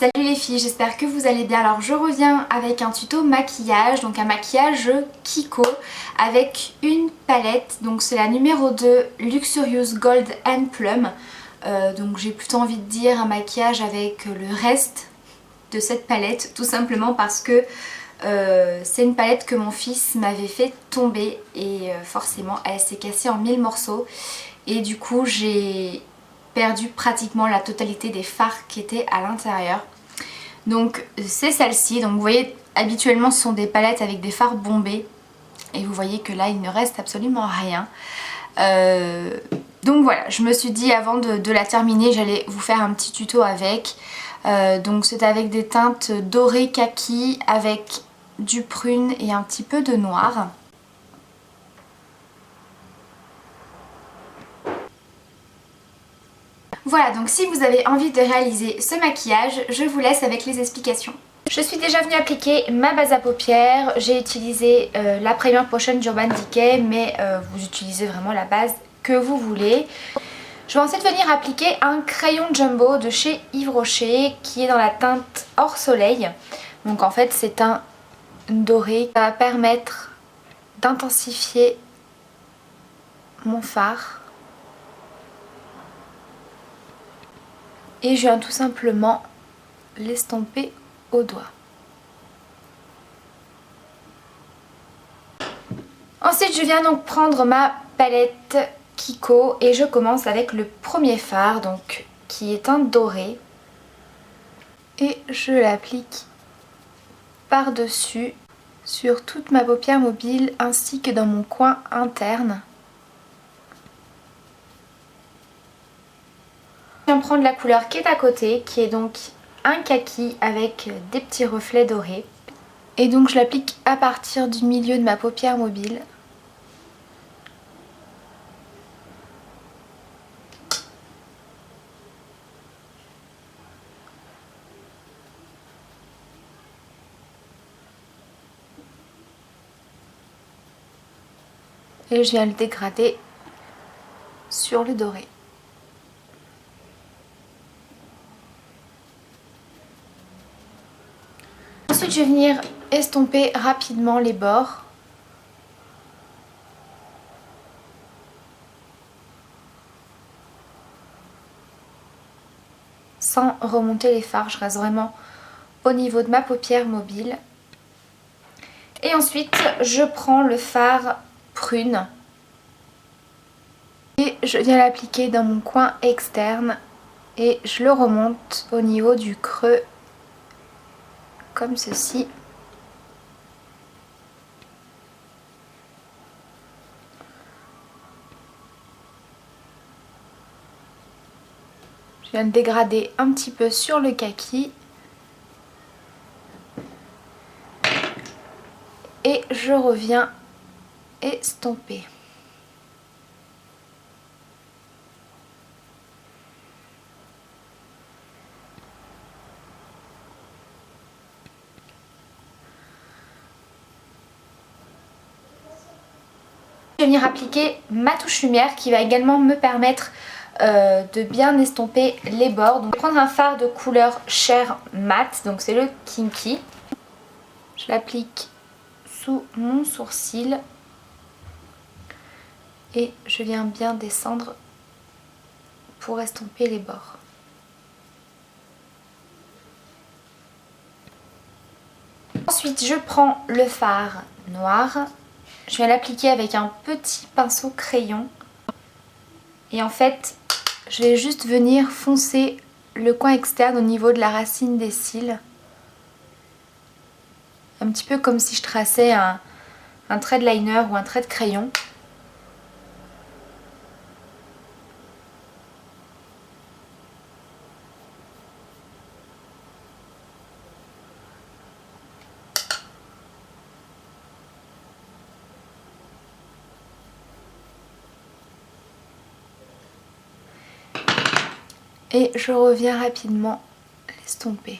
Salut les filles, j'espère que vous allez bien. Alors je reviens avec un tuto maquillage, donc un maquillage Kiko avec une palette. Donc c'est la numéro 2 Luxurious Gold and Plum. Donc j'ai plutôt envie de dire un maquillage avec le reste de cette palette, tout simplement parce que c'est une palette que mon fils m'avait fait tomber et forcément elle s'est cassée en 1000 morceaux et du coup j'ai perdu pratiquement la totalité des fards qui étaient à l'intérieur. Donc c'est celle-ci, donc vous voyez habituellement ce sont des palettes avec des fards bombés et vous voyez que là il ne reste absolument rien. Donc voilà, je me suis dit avant de la terminer j'allais vous faire un petit tuto avec. Donc c'est avec des teintes dorées kaki avec du prune et un petit peu de noir. Voilà, donc si vous avez envie de réaliser ce maquillage, je vous laisse avec les explications. Je suis déjà venue appliquer ma base à paupières. J'ai utilisé la Premier Potion d'Urban Decay, mais vous utilisez vraiment la base que vous voulez. Je vais ensuite venir appliquer un crayon jumbo de chez Yves Rocher qui est dans la teinte hors soleil. Donc en fait c'est un doré qui va permettre d'intensifier mon fard. Et je viens tout simplement l'estomper au doigt. Ensuite je viens donc prendre ma palette Kiko et je commence avec le premier fard donc qui est un doré. Et je l'applique par-dessus sur toute ma paupière mobile ainsi que dans mon coin interne. Je viens prendre la couleur qui est à côté, qui est donc un kaki avec des petits reflets dorés. Et donc je l'applique à partir du milieu de ma paupière mobile. Et je viens le dégrader sur le doré. Ensuite je vais venir estomper rapidement les bords. Sans remonter les fards, je reste vraiment au niveau de ma paupière mobile. Et ensuite je prends le fard prune et je viens l'appliquer dans mon coin externe et je le remonte au niveau du creux comme ceci. Je viens de dégrader un petit peu sur le kaki. Et je reviens estomper. Je vais venir appliquer ma touche lumière qui va également me permettre de bien estomper les bords. Donc je vais prendre un fard de couleur chair mat, donc c'est le Kinky. Je l'applique sous mon sourcil et je viens bien descendre pour estomper les bords. Ensuite je prends le fard noir, je viens l'appliquer avec un petit pinceau crayon et en fait je vais juste venir foncer le coin externe au niveau de la racine des cils. Un petit peu comme si je traçais un trait de liner ou un trait de crayon. Et je reviens rapidement l'estomper.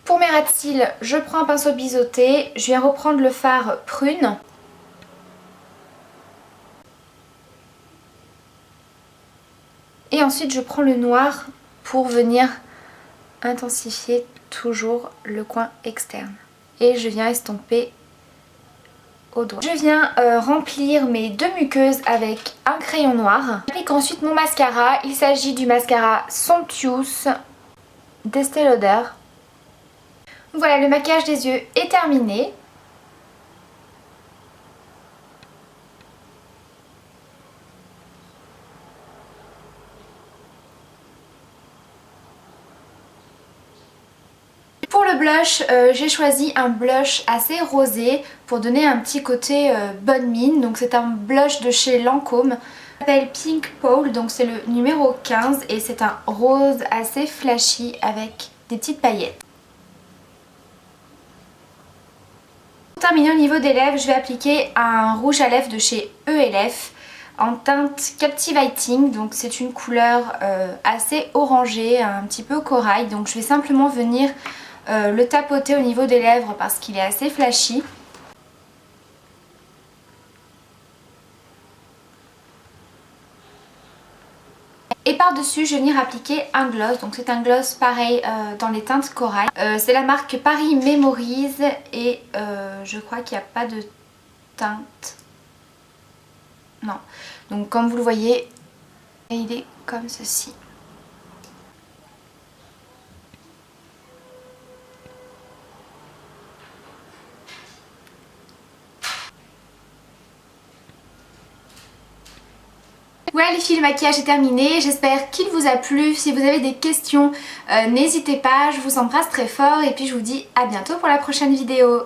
Pour mes ras de cils, je prends un pinceau biseauté, je viens reprendre le fard prune. Et ensuite je prends le noir pour venir intensifier toujours le coin externe. Et je viens estomper au doigt. Je viens remplir mes deux muqueuses avec un crayon noir. J'applique ensuite mon mascara. Il s'agit du mascara Somptuous d'Estée Lauder. Voilà, le maquillage des yeux est terminé. Pour le blush, j'ai choisi un blush assez rosé pour donner un petit côté bonne mine. Donc c'est un blush de chez Lancôme. Il s'appelle Pink Pole, donc c'est le numéro 15 et c'est un rose assez flashy avec des petites paillettes. Pour terminer au niveau des lèvres, je vais appliquer un rouge à lèvres de chez ELF en teinte Captivating. Donc c'est une couleur assez orangée, un petit peu corail. Donc je vais simplement venir le tapoter au niveau des lèvres parce qu'il est assez flashy. Et par-dessus, je vais venir appliquer un gloss. Donc c'est un gloss pareil dans les teintes corail. C'est la marque Paris Memories et je crois qu'il n'y a pas de teinte. Non. Donc comme vous le voyez, il est comme ceci. Voilà les filles, le maquillage est terminé, j'espère qu'il vous a plu. Si vous avez des questions, n'hésitez pas, je vous embrasse très fort et puis je vous dis à bientôt pour la prochaine vidéo.